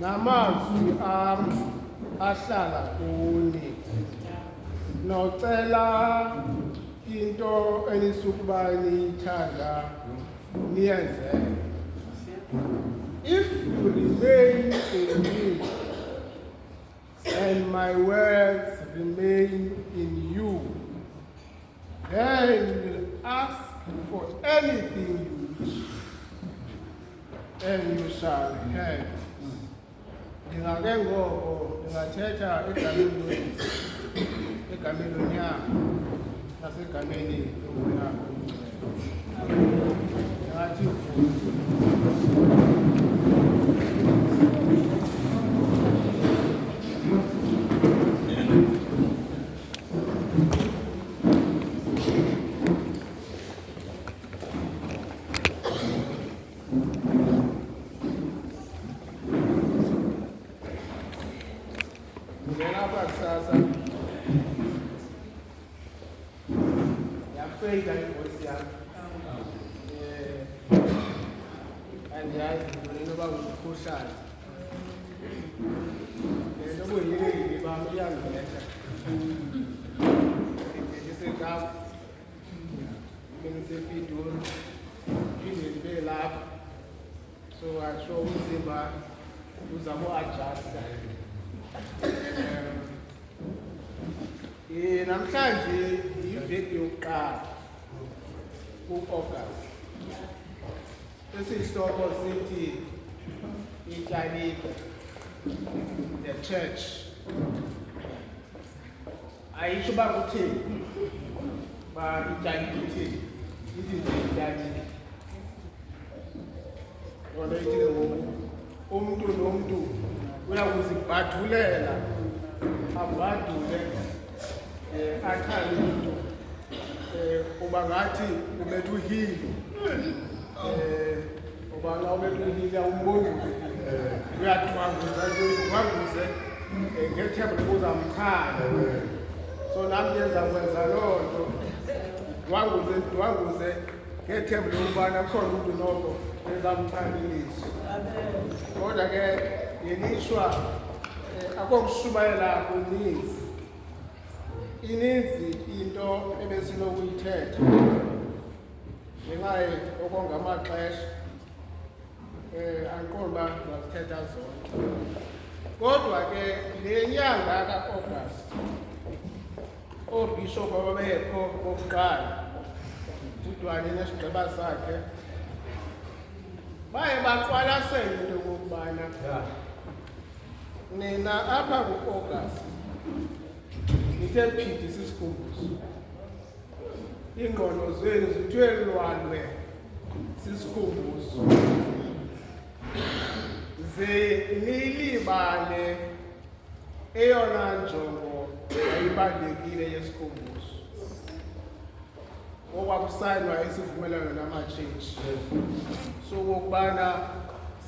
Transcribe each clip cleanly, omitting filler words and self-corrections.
namazwi ahlala kuni nocela into enisukuba niyithanda niyenze. If you remain in me and my words remain in you, then you will ask for anything you wish, and you shall have. Ndingake ngoko ndingathetha egameni lonyaka nasegameni lomoya ndingathi so I show uzimba uzamo adjust. Namhlanje iveki yokuqala ku-August. Isihloko sithi iTalika, the church. Ayisho uba kuthini, ba iTalika ithini, ithi nje iTalika. Ngoba ithi umuntu nomuntu uyakuzibhadulela, abhadule akhale umuntu uba ngathi ubethe uhili, uba nga ubethe uhili awumbongi, uyadwanguze ngethemba lokuzamkhala. So nami ngiyenzakwenza loo nto, dwanguze ngethemba lokubana khona umuntu noko ezamkhangelisa. Kodwa ke ngelishwa akokushumayela kuninzi. Ininzi into ebesinokuyithetha ngenxa okongamaxesha andiqondi uba sizazithetha zonke. Kodwa ke le nyanga ka-August oobhishophu ababekho bokuqala uDwane nesigqeba sakhe baye baqwalasela into yokokubana nina apha ku-August nithe phithi sisikhumbuzo, iingqondo zenu zithwe lwalwe sisikhumbuzo, ze niyilibale eyona njongo yayibalulekile yesikhumbuzo okwakusayinwa isivumelwano namatshetshi sokokubana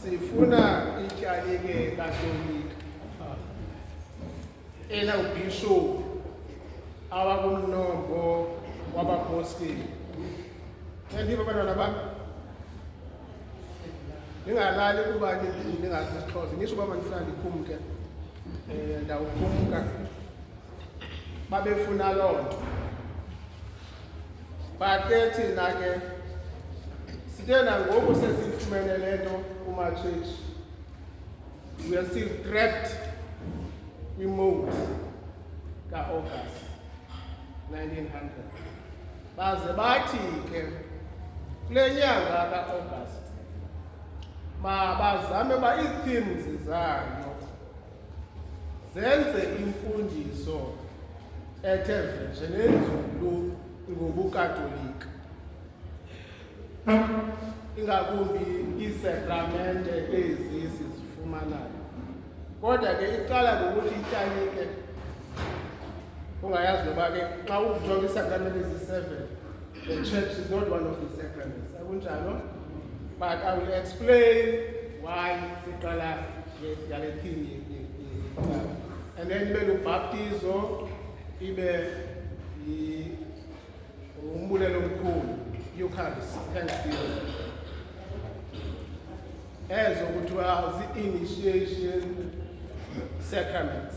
sifuna iTalika katolika enawubhishophu abakumnombo wabaposteli. Ndiva abantwana bam, ndingalali kuba ndingazi isiXhosa, nisho uba mandifuna ndiphumke, ndawuphumka. Babefuna loo nto, but ke thina ke sithe nangoku sesiyifumene le nto kumatshetshi, we are still trapped kwi-mode ka-August 1900. Baze bathi ke kule nyanga ka-August bazame uba ii-themes zayo zenze imfundiso ethe vetshe nenzulu ngobukatolika, ingakumbi iisakramente ezi sizifumanayo. Kodwa ke iqala ngokuthi iTalika ungayazi noba ke xa ujonga isakramente ezi-7, the church is not one of the sacraments, akunjalo. But I will explain why siqala ngale theme yeqala. And then ibe lubhaptizo, ibe umbulelo omkhulu, Eucharist, Thanksgiving. ezokuthiwa zi-initiation sacraments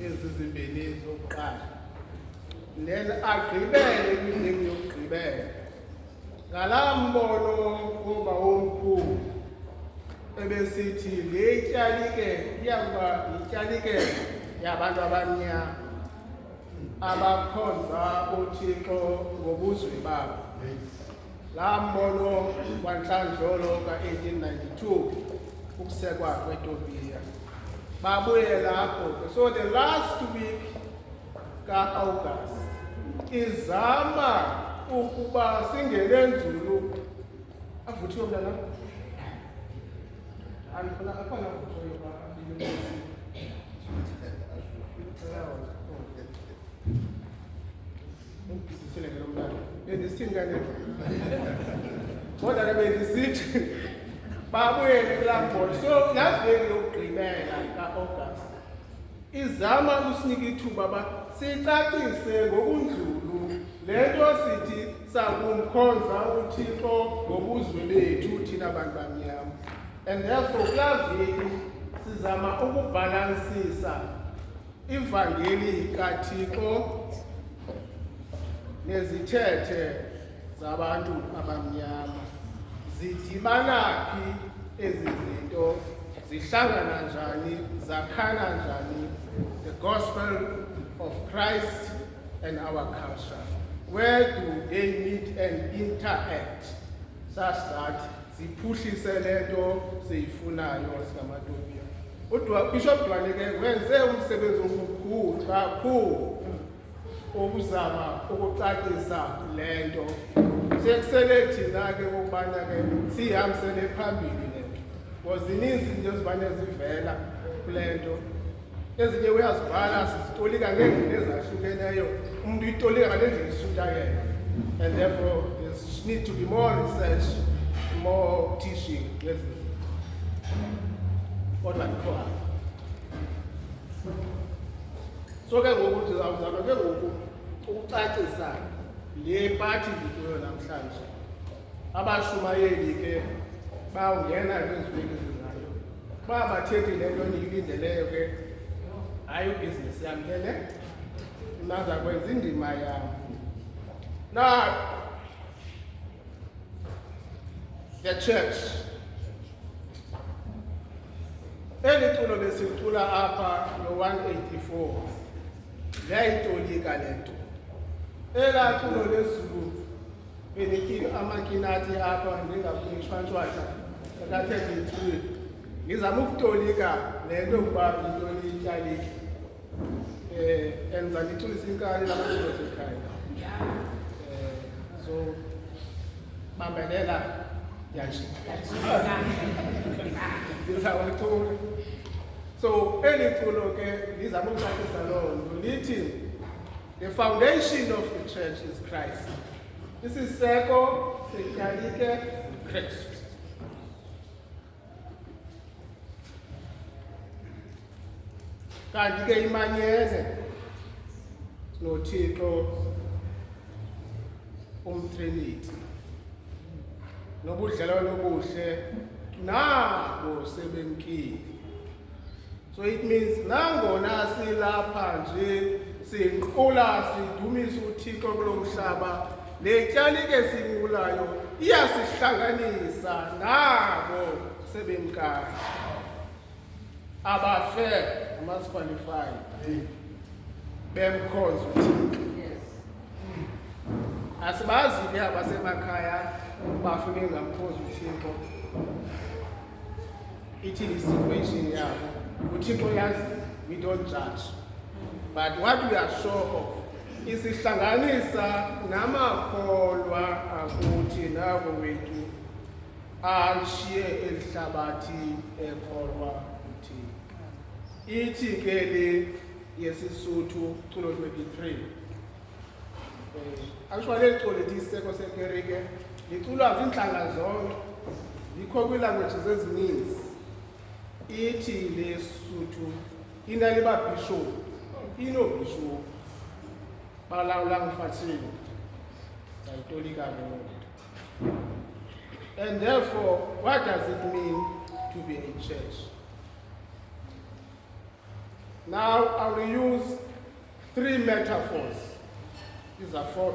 ezizimbini zokuqala, then agqibele kwiveki yokugqibela ngalaa mbono woba womkhulu ebesithi le ityalike iyakuba yityalike yabantu abamnyama abakhonza uThixo ngobuzwe babo. Laa mbono kwantlandlolo ka-1892 ukusekwa kweTopiya babuye lapho. So the last week ka-August izama ukuba singene nzulu. Avuthiwe mntana? Andifuna akhona avuthiweyo bendisithini kane kodwa ke bendisithi babuyele kulaa mbono. So laa veki yokugqibela ka-August izama ukusinika ithuba uba sicacise ngobunzulu le nto sithi sakumkhonza uThixo ngobuzwe bethu thina bantu bamnyama. And therefore kulaa veki sizama ukubhalansisa ivangeli kaThixo nezithethe zabantu abamnyama. Zidibana phi ezi zinto, zihlangana njani, zakhana njani, the gospel of Christ and our culture. Where do they meet and interact such that ziphuhlise le nto siyifunayo singamaTopiya? Bishop Dwaneke wenze umsebenzi omkhulu kakhulu ukuzama ukucacisa le nto. Sekusele thina ke ukubana ke sihambisele phambili le nto, because zininzi izinto ezibane zivela kule nto. Ezinye uyazibhala sizitolika ngezinto ezahlukeneyo, umuntu uyitolika ngale ndlela isuta yena. And therefore there need to be more research, more teaching ngezi zinto. Kodwa ndikho apha. So ke ngoku ndizawuzama ke ngoku ukucacisa le pathi ndikuyo namhlanje. Abashumayeli ke bawungena kwezi veki zizayo babathethi le nto niyilindeleyo ke hayi ibhizinesi yam lele, imaza kwenza indima yam. Now the church, eli culo besicula apha no-184 yayitolika le nto. Elaa culo lezulu benikile amakinathi apha ndingafuni ishwantshwatha ka-33 ngizama ukutolika le nto ukuba into liyityalike. Enza ndithulisa inkani nabaculo sekhaya. So bambelela ndizawucula. So eli culo ke lizama ukucacisa loo nto lithi the foundation of the church is Christ. Isiseko sityalike Kristu. Kanti ke imanyene noThixo umTrinity nobudlelwano obuhle nabo sebemkile. So it means nangona silapha nje siqula sidumisa uThixo kulo mhlaba, le tyalike sinculayo iyasihlanganisa nabo sebemkile abafe amasqualified bemkhonza uThixo. Asibazi ke abasemakhaya bafike ngamkhonza uThixo ithini situation yabo. uThixo yazi, we don't judge, but what we are sure of isihlanganisa namakholwa akuthi nabo wethu ashiye elihlabathi ekholwa uThixo. Ithi ke le yesisuthu culo 23 actually culo liseko sekerike liculwa zinhlanga zonke, likho kwiilanguages ezininzi. Ithi lesuthu inaliba bishop, inobishop balawula mfathini sayitolika ngoku. And therefore, what does it mean to be a church? Now, I will use 3 metaphors. These are 4.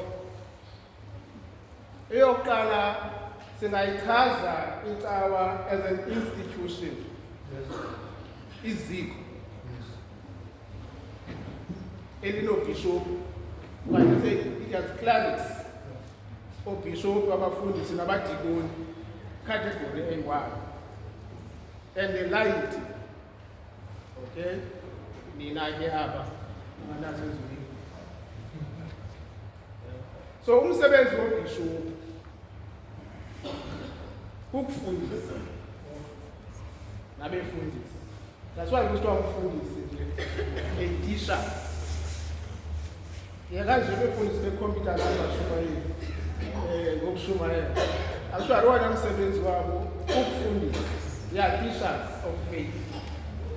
Eyokuqala singayichaza icawa as an institution. Iziko. Elinobishop. But say it has clerics. Obishop, abafundisi nabadikoni. Category A1. And the light. Okay? Nina ke hapa. Nganasezweni. So umsebenzi wobishop ukufundisa nabefundisi. That's why kusithiwa umfundisi nje a teacher. Yekanje befundisi becomputer nabashumayeli ngokushumayela. Actually wona umsebenzi wabo ukufundisa. They are teachers of faith.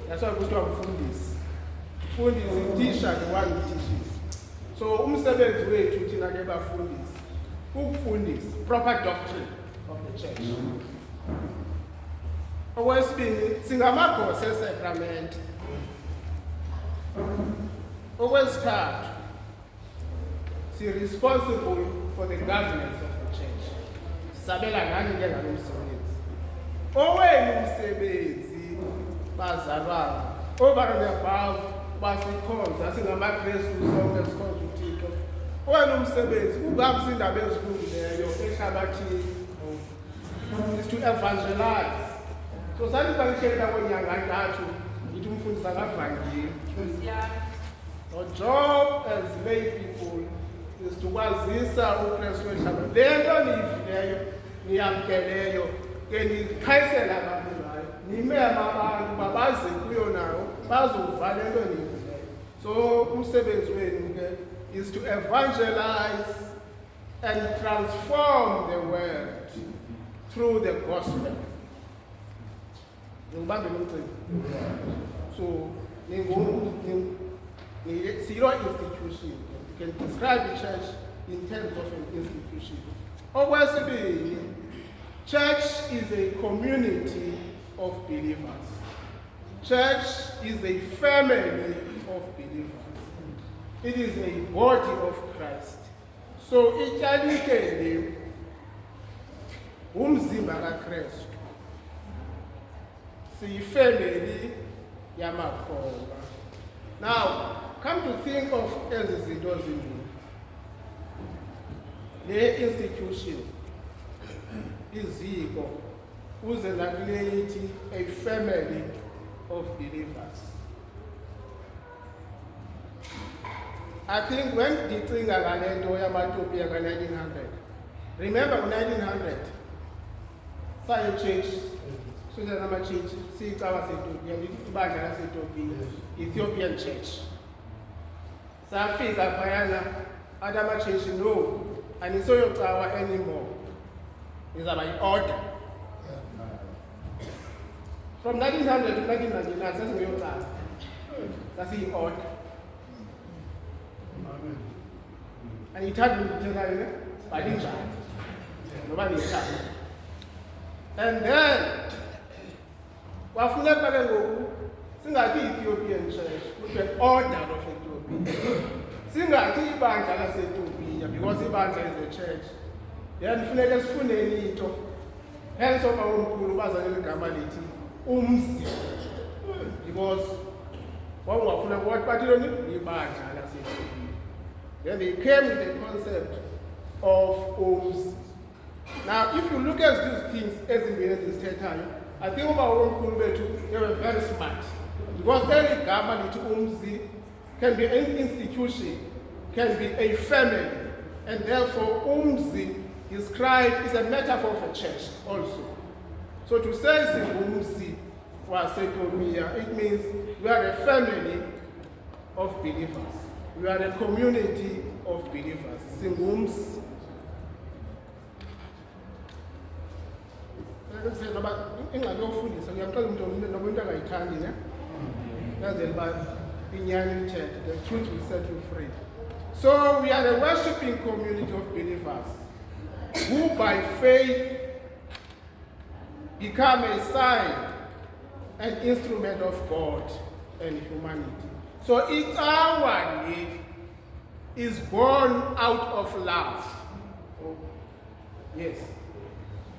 That's why kusithiwa umfundisi. Fundisi teacher the one who teaches. So umsebenzi wethu thina ke bafundisi ukufundisa proper doctrine of the church. Okwesibili singamagosa esacrament. Okwesithathu responsible for the governance of the church. Sabela ngani ke ngalo msebenzi. Owenu umsebenzi bazalwana over and above basikhonza singamaKristu sonke sikhonza uThixo. Owenu umsebenzi ungabisa indaba ezilungileyo ehlabathini is to evangelize. So sathi bangishela konyanga ntathu ngithi umfundisi akavangeli. Our job as lay people is to kwazisa uKristu ehlabathini. Lento niyivileyo niyamkeleyo ke nikhayisela abantu ngayo. Nimema abantu babaze kuyo nayo bazova lento niyivileyo. So umsebenzi wenu ke is to evangelize and transform the world through the gospel. So, zero institution. You can describe the church in terms of an institution. Obviously, church is a community of believers. Church is a family of believers. It is a body of Christ. So, ityalike umzimba kaKristu. Siyifamily yamakholwa. Now, come to think of ezi zinto zimbini. Le institution iziko uze nakuleyithi a family of believers. I think when ndicinga ngale nto yamatopia ka-1900, remember ku-1900 saye church Susan Amachich, Sikawa Setopia, Ibanga Setopia, Ethiopian Church. Safika Payana, Adama Church, no, and it's not our anymore. It's about order. From 1900 to 1999, that's the order. That's the order. And it had been determined by the child. Nobody child. And then, wafuna ke ngoku singathi Ethiopian Church, but an order of Ethiopia. Singathi ibandla laseTopia because ibandla is a church. Then funeka sifundeni into. Hence omkhulu bazalele igama lithi umzi. Because wawungafuna what bathi yoni ibandla laseTopia. Then they came with the concept of umzi. Now if you look at these things as in this time, I think they were very smart. Because then government umzi can be an institution, can be a family, and therefore umzi is a metaphor for church also. So to say umzi was Setopia, it means we are a family of believers. We are a community of believers. Singumzi. The truth will set you free. So we are a worshiping community of believers who by faith become a sign, an instrument of God and humanity. So Itawa is born out of love. Yes.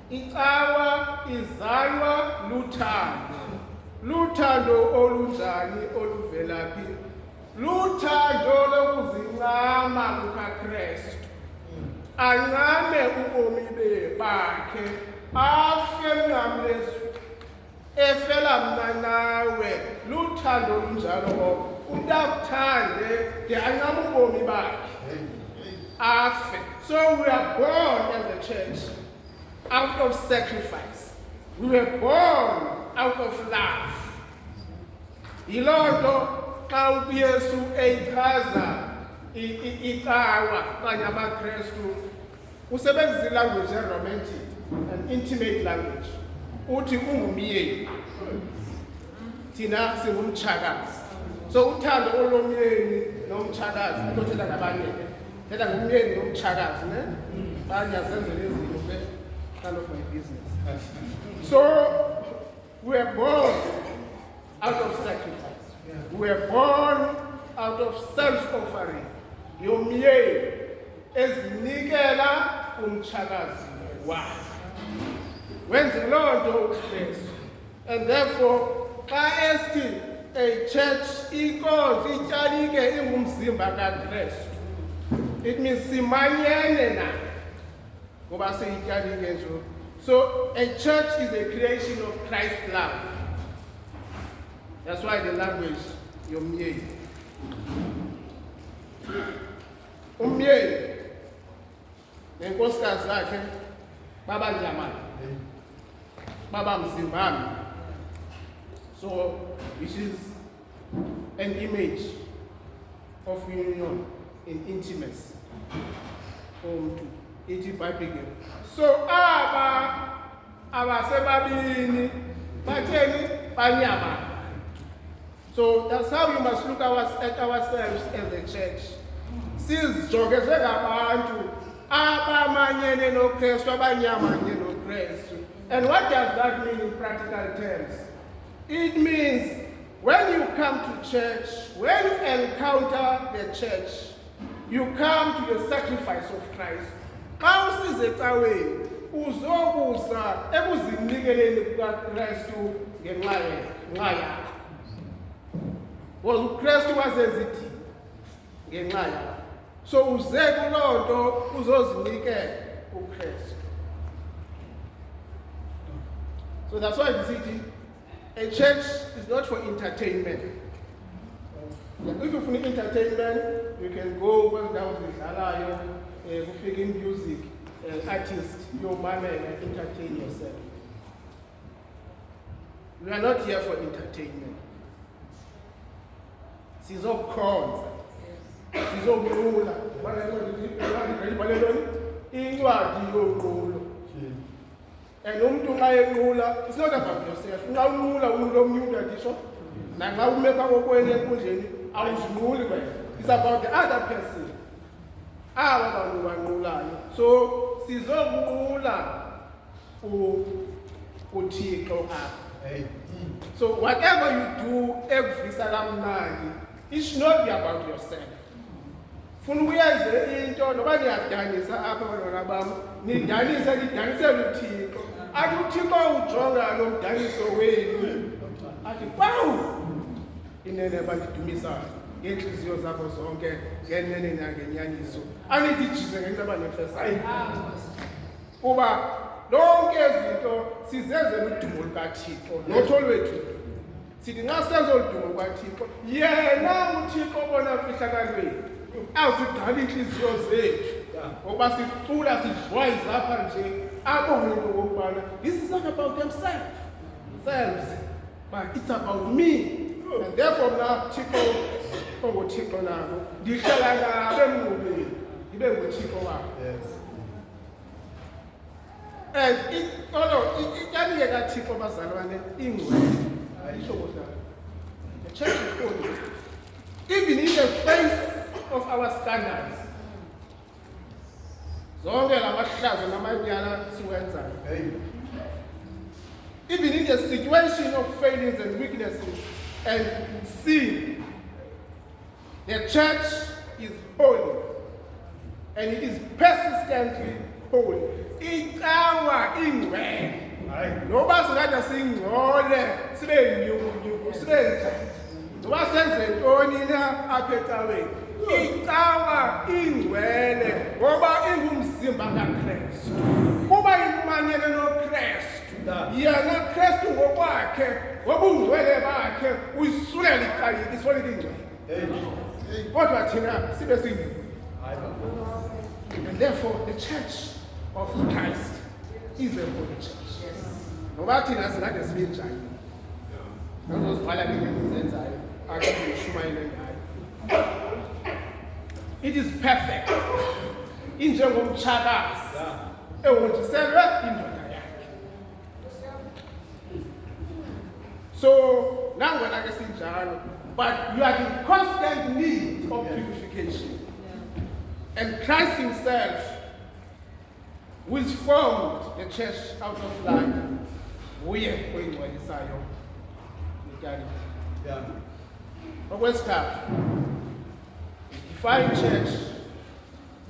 Itawa izalwa luthando. Luthando olunjani oluvelaphi. Luthando lokuzincama kukaKristu. Ancame ubomi bakhe afe mnqamlezu efela mna nawe. Luthando olunjalo umntu akuthande de ancame ubomi bakhe afe. So we are born as a church out of sacrifice. We were born out of love. Yiloo nto xa uYesu eyichaza icawa okanye amaKristu usebenzisa ilanguage romantic and intimate language. Uthi ungumyeni, thina singumtshakazi. So uthando olomyeni nomtshakazi into thetha nabanye ke thetha ngumyeni nomtshakazi ne banyazenzele izinto ke kind of my business. So we are born out of sacrifice. We are born out of self-offering. Yomyeni ezinikela umtshakazi wakhe. Wenze loo nto uKristu. And therefore xa esithi a church inkonzo ityalike ingumzimba kaKristu, it means simanyene naye ngoba seyityalike nje. So a church is a creation of Christ's love. That's why the language yomyeni. Umyeni nenkosikazi yakhe baba njamani, baba mzimbami. So which is an image of union in intimacy. Ithi iBhayibhile. So abasebabini batheni banyamana. So that's how we must look at ourselves as a church. Sizijoge njengabantu abamanyene noKristu, abanyamanye noKristu. And what does that mean in practical terms? It means when you come to church, when you encounter the church, you come to the sacrifice of Christ. Xa usize ecaweni uzobusa ekuzinikeleni kukaKristu ngenxa yakho. Because uKristu wasezithi ngenxa yakho. So uze kuloo nto uzozinikela uKristu. So that's why the city, a church is not for entertainment. If you need entertainment, you can go well down to Zalayo, in music, artist, your man, and entertain yourself. We are not here for entertainment. Sizo khonza, sizo mqula, incwadi yoqulu. And umuntu xa equla, it's not about yourself. Nxa unqula umuntu omnye adisho, naxa umeka kokwena enkundleni awuzinquli wena. It's about the other person. Aba bantu banqulayo. So sizokunqula uThixo apha. So whatever you do ekuvisa kamnandi, it should not be about yourself. Funa uyenze into noba niyadanisa apha abantwana bam, nidanisele uThixo. Athi uThixo ujonga lo mdaniso wenu. Athi wow! Inene bandidumisayo ngeentliziyo zabo zonke ngenene nangenyaniso. Anithi jize ngenxa banefesayo. Kuba lonke izinto sizenzela udumo lukaThixo, not olwethu. Sithi nxa senza udumo lukaThixo, yena uThixo obona mfihlakalweni azigqala iintliziyo zethu. Ngoba sicula sidlwayiza apha nje abone into okokubana this is not about themselves, but it's about me. And therefore now Thixo onguThixo nabo ndihlala nabo emngcubeni ndibe nguThixo wabo. And ityalike kaThixo bazalwane ingcwele ayisho kodwa. The church is holy. Even in the face of our standards. Zonke lamahlazo namanyala siwenzayo. even in the situation of failings and weaknesses and sin, the church is holy, and it is persistently holy. Icawa ingcwele. Noba singathi singcole sibe nyuku sibe njani. Noba senze ntoni na apha ecaweni. Icawa ingcwele ngoba ingumzimba kaKristu. Kuba imanyene noKristu. Yena Kristu ngokwakhe ngobungcwele bakhe uyisulela icala isolile ingcwele. Kodwa thina sibe singcwele. And therefore the church of Christ is a holy church. Noba thina singade sibe njani. Nozozibhala ngezinto ezenzayo akushumayele ngayo. It is perfect. Injengomtshakazi ehonjiselwe indoda yakhe. So nangona ke sinjalo, but you are in constant need of purification. And Christ himself, which formed the church out of life, uye oyingcwelisayo ityali. Okwesithathu, define church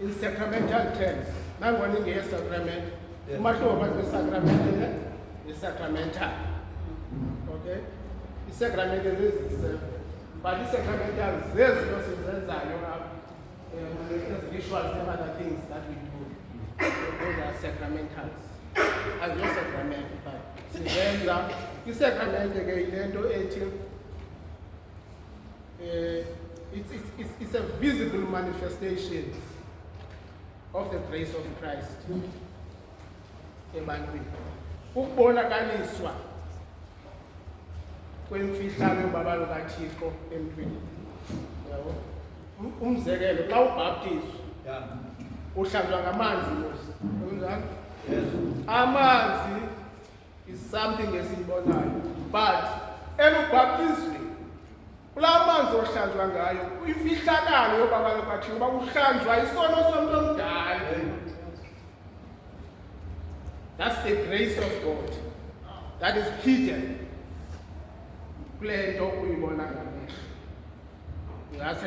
in sacramental terms. Nangona ingeyesacrament, umahluko phakathi kwesacrament nesacramental. Okay? Isacrament is but isacramental zezinto sizenzayo apha. Rituals and other things that we do. Those are sacramentals. As your sacrament, but sizenza isacrament ke into ethi it's a visible manifestation of the grace of Christ. Ebantwini. Ukubonakaliswa kwemfihlalo yobabalo kaThixo emntwini. Yabo. Umzekelo xa ubhaptizwa uhlanjwa ngamanzi mos. Amanzi is something esiyibonayo, but elubhaptizweni kulaa manzi ohlanjwa ngayo uyifihlakalo yobabalo kaThixo uba uhlanjwa isono somntu omdala. That's the grace of God that is hidden kule nto uyibona ngamehlo. That's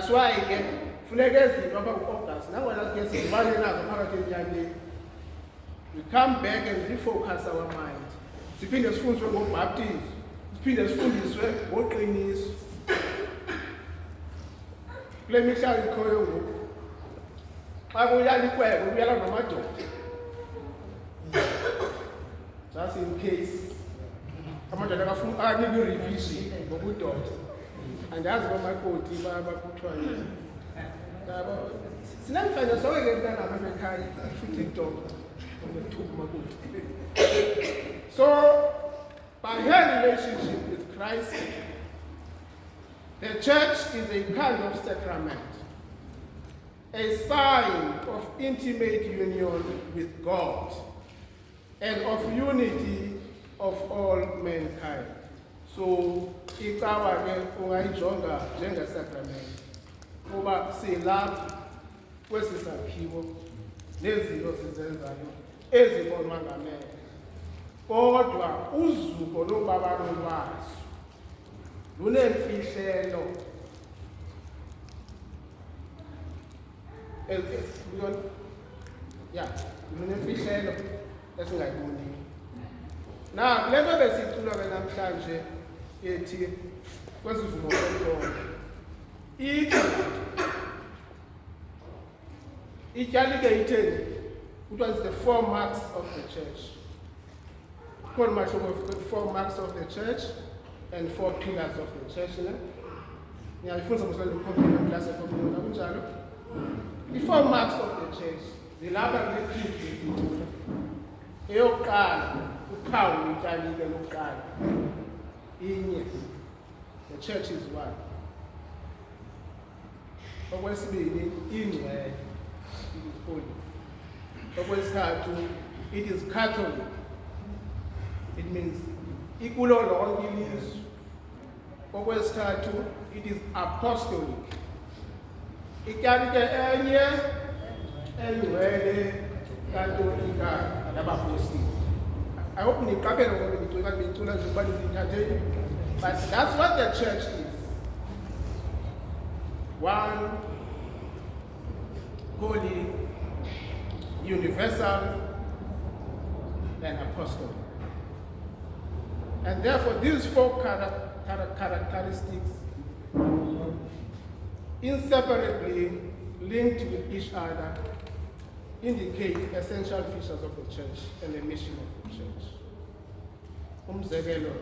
why we come back and refocus our mind. Siphinde sifundiswe ngobhaptizo, siphinde sifundiswe ngoqiniso. Kule mihla ikhoyo ngoku. Xa kuyala ikweko kuyala namadoda. Just in case. Amadoda akafuna anika i-revision ngobudoda. Andazi bamakoti bakuthiwa yini. Ngabo sinamfana sonke ke mntana abantu ekhaya TikTok ngokuthuka makoti. So by her relationship with Christ, the church is a kind of sacrament, a sign of intimate union with God and of unity of all mankind. So icawa ke ungayijonga njengesacrament kuba silapha kwesi sakhiwo nezinto sizenzayo ezibonwa ngamehlo, kodwa uzuko lobabalo lwazo lunemfihlelo lunemfihlelo esingayiboniyo. Na le nto besicula ke namhlanje ethi kwesivumo sonkolo ityali ke itheni kuthiwa is the 4 marks of the church. Kukhona umahluko of 4 marks of the church and 4 pillars of the church. Niyayifundisa mosela le class ekomuna kunjalo. The 4 marks of the church zilapha kule creed. Eyokuqala uphawu ityali ke lokuqala inye, the church is one. Okwesibili ingcwele, it is holy. Okwesithathu it is Catholic, it means ikulo lonke ilizwe. Okwesithathu it is apostolic. Ityali ke enye engcwele katolika nabapostile. I hope niqaphele ngoba ngicula nje ukuba nizithatheni. But that's what the church is. One, holy, universal, and apostolic. And therefore, these four characteristics inseparably linked with each other indicate essential features of the church and the mission of the church. Umzekelo.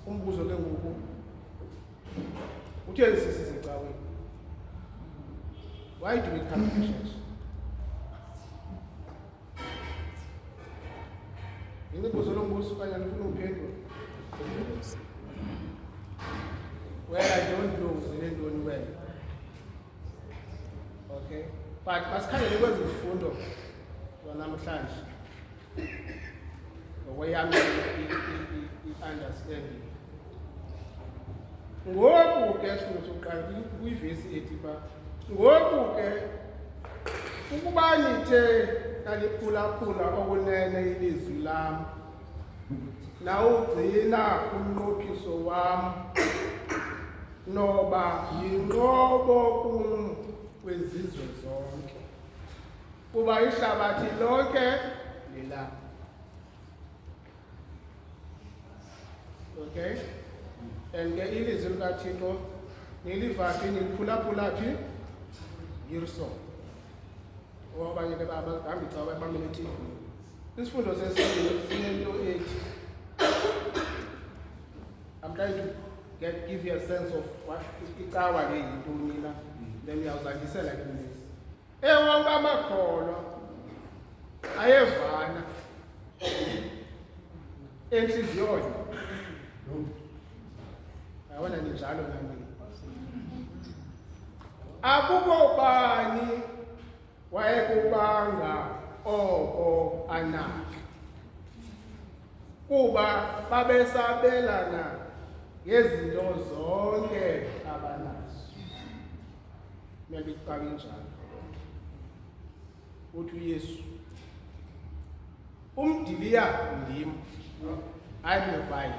Umbuzo ke ngoku utheni sisi secaweni? Why do we come to church? Imibuzo lo mbuzo kanye ngifuna uphendule. Well, I don't know zilentoni wena. Okay? But masikhangele kwezifundo zanamhlanje. Ngokweyami i-understanding. Ngoku ke sifuna sokuqala kuyivesi ethi ba ngoku ke ukuba nithe naliphulaphula okunene ilizwi lam nawugcina umnqophiso wam noba yinqobo kum kwezizwe zonke kuba ihlabathi lonke lelam. Okay? And ke ilizwi likaThixo nilivaphi niliphulaphula phi? Yirso. Abanye ke bahambi cha bamele TV. Isifundo sesibili sinento ethi. I'm trying to give you a sense of what icawa le yintoni na. Then uyawuzandisela ke lezi. Wonke amakholwa ayevana enhliziyweni. Ayabona njalo nami. Akukho bani wayekubanga oko anakho kuba babesabelana ngezinto zonke abanazo. Ngiyabicaba njalo. Uthi uYesu umdiliya ndim ayivine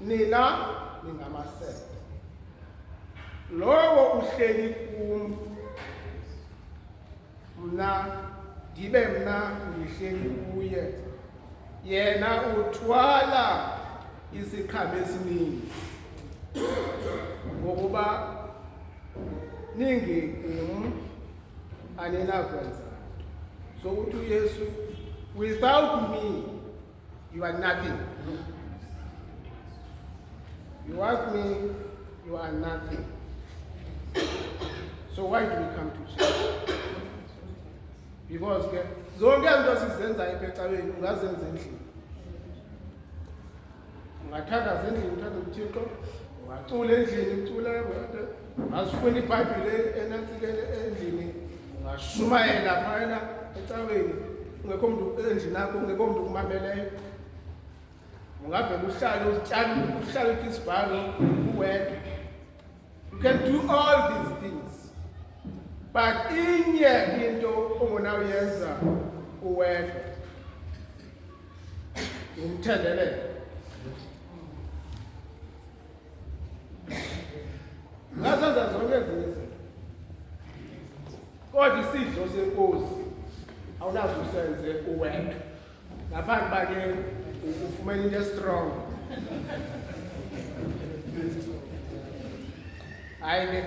nina ningamasebe lowo uhleli kum mna ndibe mna ndihleli kuye yena uthwala isiqhamo esininzi ngokuba ningekum aninakwenza. So uthi uYesu, without me you are nothing. Without me you are nothing. So why do we come to church? Because zonke izinto sizenza epecaweni ungazenza endlini. Ungathandaza endlini uthanda uThixo, ungacula endlini ucula azifuna iBhayibhile enantsikele endlini, ungashumayela phana ecaweni ungekho umuntu endlini yakho ungekho umuntu kumameleyo. Ungavela uhlale isibhalo uwedwa. You can do all these things. But inye into ongunayenza uwedwa umthendelele. Ngasenza zonke ezinye izinto. Kodwa isidlo senkosi awunazo usenze uwedwa. Ngaphandle bake ufumene into strong. Hayi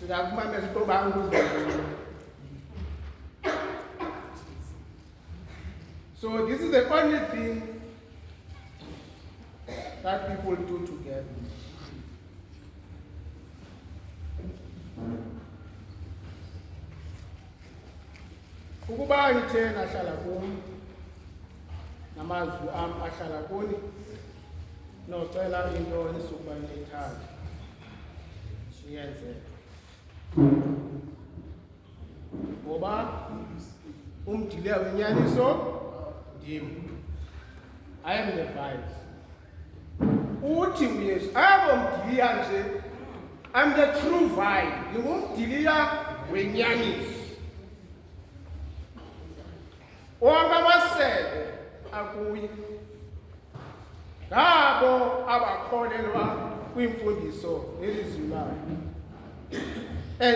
sikakumamela uqoba ukuzibona. So this is the only thing that people do together. Ukuba ngithe nahlala kuni namazwi am ahlala kuni nocela into esukuba nithanda siyenze ngoba umdiliya wenyaniso ndim. I am the vine. Uthi uYesu abomdiliya nje I'm the true vine. Ngumdiliya wenyaniso. Wonke amasebe akuye. Ngabo abakholelwa kwimfundiso elizwi layo.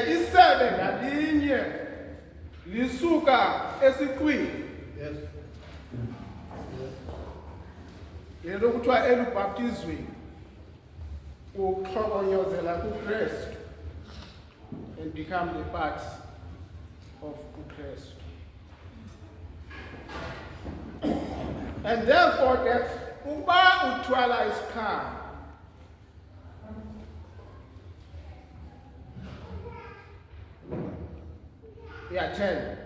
Isebe ngalinye lisuka esiqwini. Yes. Lelo kuthiwa elubhaptizweni ukuhlokonyozela kuKristu and become the part of Christ. And therefore that uba uthwala isikhali uyathela,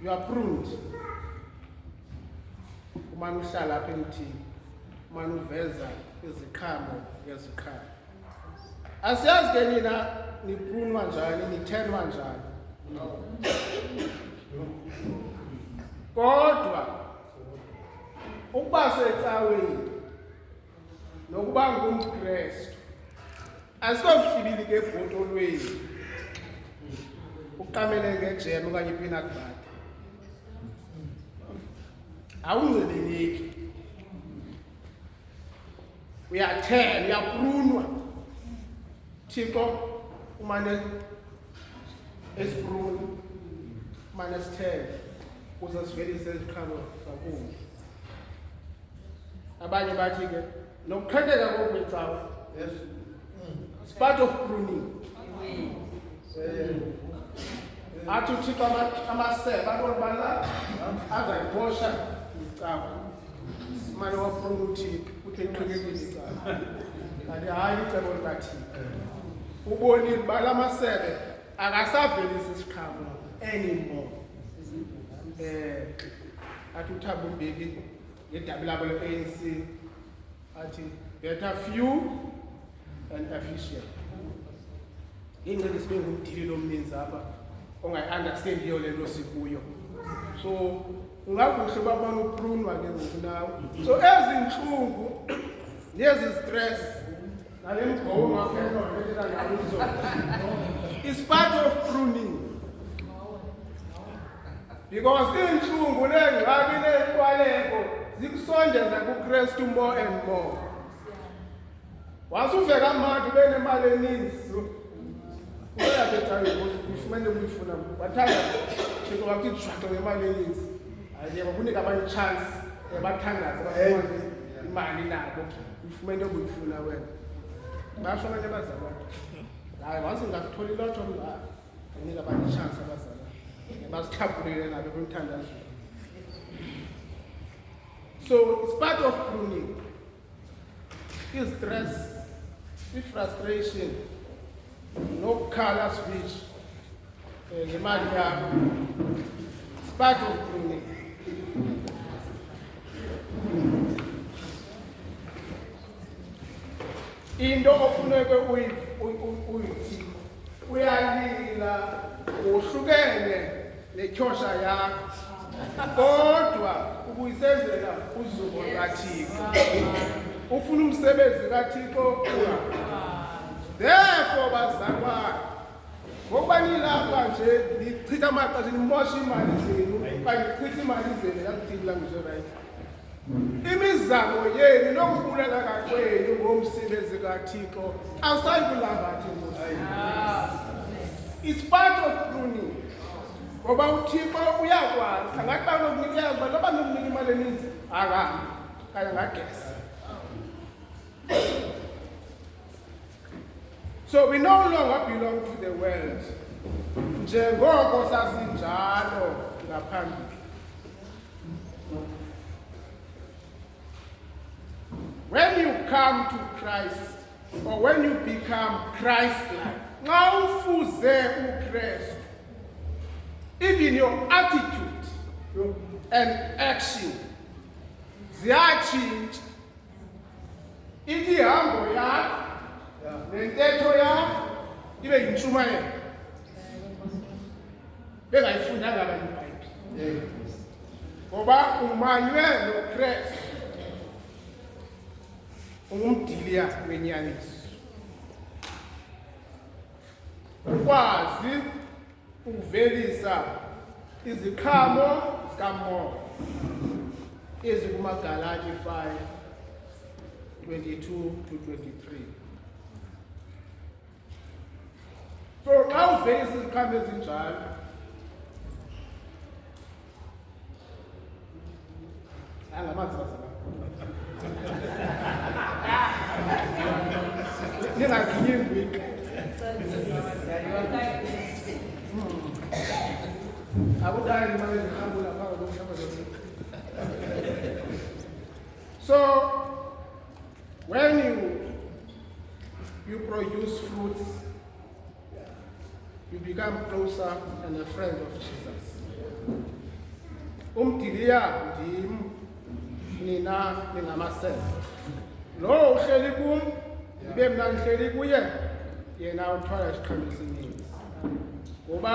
you are pruned. Umane uhlala apha emthini, umane uveza iziqhamo ngeziqhamo. Asiyazi ke nina niprunwa njani, nithelwa njani. Kodwa ukuba secaweni nokuba ngumKristu asikokuhlibili ke ebhotolweni uqamele ngejemu okanye peanut butter. Awungcebeleki, uyathela, uyaprunwa. Thixo umane esipruna, umane esithele ukuze sivelise iziqhamo zakude. Abanye bathi ke nokuqhekeka kokwecawa, Yes. it's part of pruning. Athi uThixo amasebe abona azayibosha icawa. Manje wapruna uThixo uthi iqhekekile icawa. Kanti hayi icebo likaThixo. Ubonile uba la masebe akasavelisi isiqhamo anymore. Athi uThabo Mbeki ngedabi labo le-ANC athi better few and efficient. Ingceli sibe ngumdili lomninzi apha ongayi-understandiyo le nto sikuyo. So ungakuhle uba ubona uprunwa ke ngoku nawe. So ezi ntlungu nezi stress nale mgqomo apha ngakuzo, it's part of pruning. Because iintlungu neengxaki neenkwaleko zikusondeza kuKristu more and more. Wasuve kamandi ube nemali eninzi uyabethayo ufumene ukuyifuna bathanda Thixo wathi jwaxa ngemali eninzi. Ayeke kunika abanye chance bathandaze bafumane imali nabo ufumene ukuyifuna wena. Basho abanye abazalwane hayi once ngakuthola ilotho unika abanye chance abazalwane basithapulele nabo kumthandazo. So it's part of pruning. Stress, frustration, no color speech, it's part of pruning. Into ofuneke uyithi uyalila uhlukene netyhosha yakho kodwa ubuyisenzela uzuko kaThixo. Ufuna umsebenzi kaThixo therefore bazalwane ngokuba nilapha nje nichitha amaxesha nimosha imali zenu okanye nichitha imali zenu yakuthini language right. Imizamo yenu nokubulela kakwenu ngomsebenzi kaThixo awusayi kulambatha inkosi. It's part of pruning. Ngoba uThixo uyakwazi angathi banokunika yazi uba noba nokunika imali eninzi kanye ngagesi. So we no longer belong to the world. Njengoko sasinjalo ngaphambili. When you come to Christ or when you become Christ-like, nxa ufuze uKristu, even your attitude and action ziyatshintsha. Ithi ihambo yakho nentetho yakho ibe yintshumayelo bengayifundanga abantu iBhayibhile. Ngoba umanywe noKristu ungumdiliya wenyaniso. ukwazi ukuvelisa iziqhamo zikamoya ezikumaGalati 5:22-23. So xa uvelisa iziqhamo ezinjalo angamazi ningaginyimbi akudali imali ezihambula phakathi kokuhamba. So when you produce fruits, you become closer and a friend of Jesus. Umdiliya ndim, nina ningamasebe. Lo uhleli kum, ibe mna ngihleli kuye, yena uthwala isiqhamo esininzi. Ngoba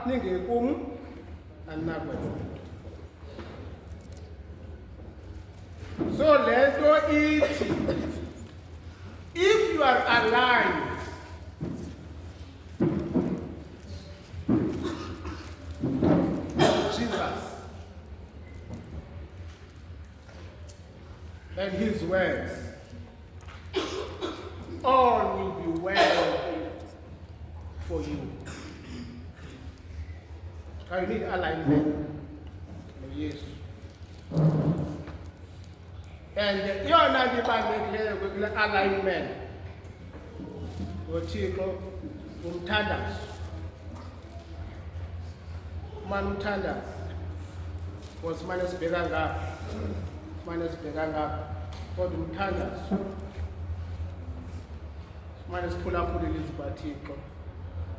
ningekum aninakwenza. So lento ithi, if you are aligned with Jesus and his words, all will be well for you. I need alignment. Yes. And yona ndibalulekileyo kule alignment ngoThixo umthandazo. Umane umthandazo ngosimane sibheka ngapha, simane sibheka ngapha, kodwa umthandazo simane siphulaphula ilizwi kaThixo.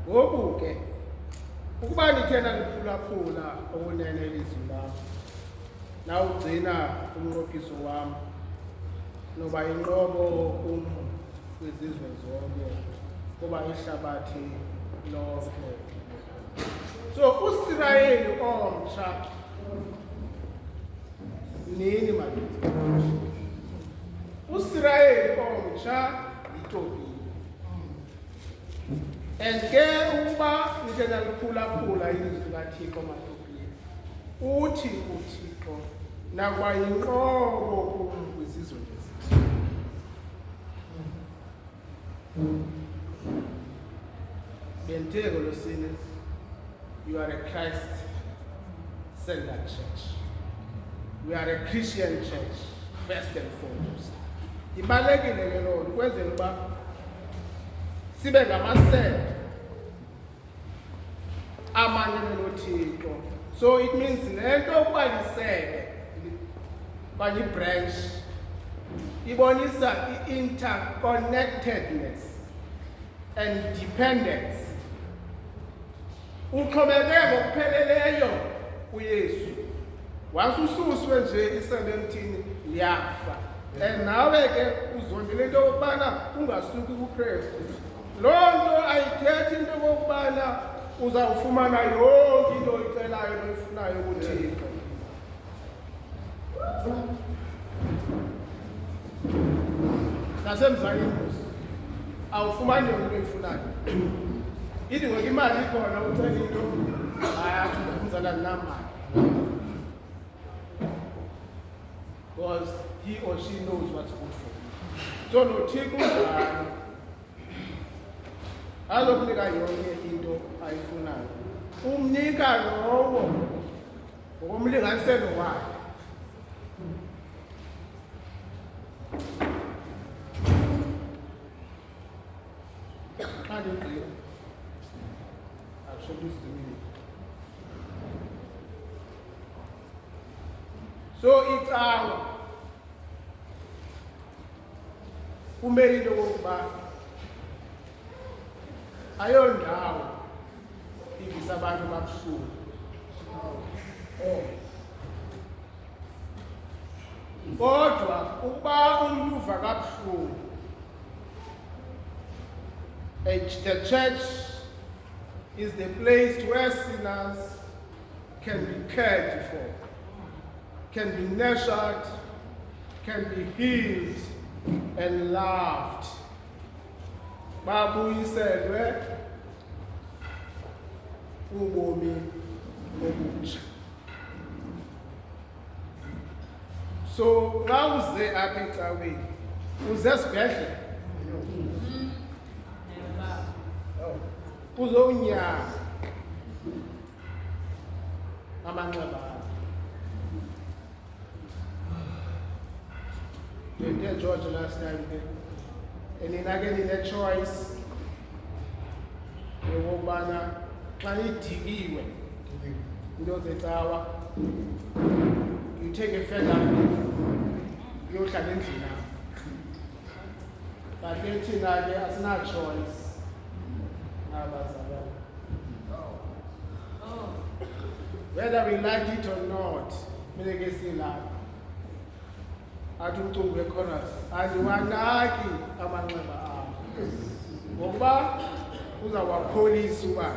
Ngoku ke ukuba nithena niphulaphula okunene ilizwi lakho, na ugcina umnqophiso wami noba inqobo kwizizwe zonke kuba ihlabathi lonke. So uSirayeli omtsha nini manje? uSirayeli omtsha yiTopiya. And ke ukuba nithena liphulaphula ilizwi likaThixo maTopiya, uthi uThixo nakwayinqobo kwizizwe lezi. Benteko losini, you are a Christ-centered church. We are a Christian church, first and foremost. Ibalekile ke loo nto ukwenzela uba sibe ngamasebe amanyene noThixo. So it means lento ukuba lisebe okanye ibranch ibonisa i-interconnectedness and dependence. Uxhomekeke ngokupheleleyo kuYesu. Once ususwe nje isebe emthini liyafa. And nawe ke uzondile into yokubana ungasuki kuKristu. Loo nto ayithethi into yokubana uzawufumana yonke into oyicelayo noyifunayo kuThixo. Nasemzalini awufumani yonke into oyifunayo. Ithi ngoku imali ikhona ucela into hayi umzala namali. Because he or she knows what's good for you. So noThixo njalo azokunika yonke into ayifunayo. Umnika lowo ngokomlinganiselo wakhe. I'll show this to me. So it's our kumele into yokuba ayondawo ivisa abantu babuhlungu. Kodwa ukuba umuntu uva kabuhlungu, the church is the place where sinners can be cared for, can be nurtured, can be healed and loved. Babuyiselwe ubomi obutsha. So xa uze apha ecaweni uze esibhedlele uzowunyanga amanxeba akho. Dear George last time, nina ke nine-choice yokubana xa nidikiwe into zecawa you take a feather uyohlala endlini apho. But ke thina ke asina-choice ngabazalwane. Whether we like it or not, funeke silapha. Athi umculi we-chorus, andiwanaki amanxeba akho ngokuba uzawapholisa uba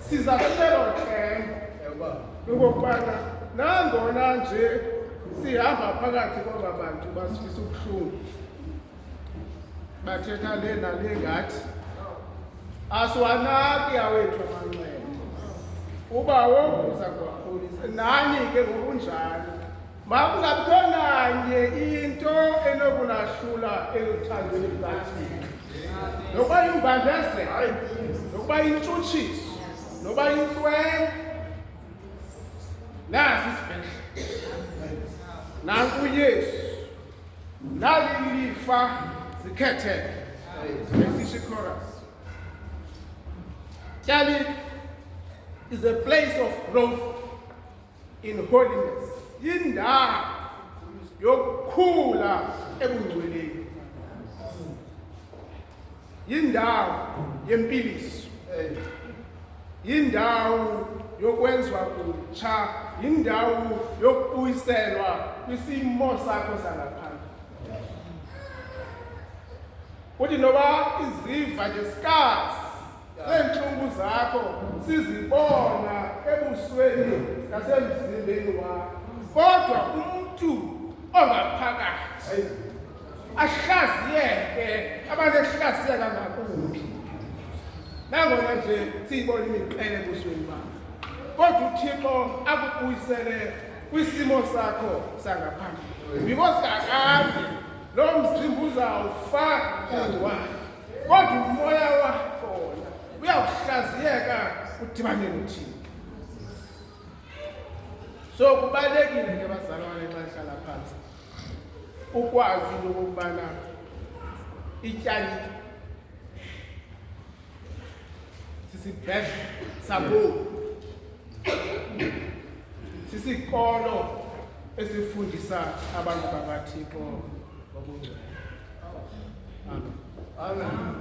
siza kulelo themba lokokubana nangona nje sihamba phakathi kwaba bantu basifisa ubuhlungu bathetha le nale ngathi asiwanaki awethu amanxeba uba wokuza kuwapholisa nani ke ngokunjalo makungabikho nanye into enokulahlula eluthandweni lukaThixo. Nokuba yimbandezelo, nokuba yintshutshiso, nokuba yintswelo, nasi isibhedlele. Nanku uYesu, nali lifa zikhethele. Esisho ichorus. Tyalik is a place of growth in holiness. Yindawo yokukhula ebungcweleni. Yindawo yempiliso. Yindawo yokwenzwa kutsha. Yindawo yokubuyiselwa kwisimo sakho sangaphandle. Uthi noba iziva nje sikazi zeentlungu zakho sizibona ebusweni nasemzimbeni wakho. Kodwa umuntu ongaphakathi ahlaziyeke, abantu ehlaziyeka ngakumbi. Nangona nje siyibona imiqhele ebusweni bakho. Kodwa uThixo akubuyisele kwisimo sakho sangaphambili. Because kakade lo mzimba uzawufa ungcwabe. Kodwa umoya wakhona uyawuhlaziyeka udibane noThixo. So kubalekile ke bazalwane xa lihlala phansi ukwazi ukubana ityalike sisibhedlele sabomi, sisikolo esifundisa abantu bakaThixo ngobungcwele. Amen.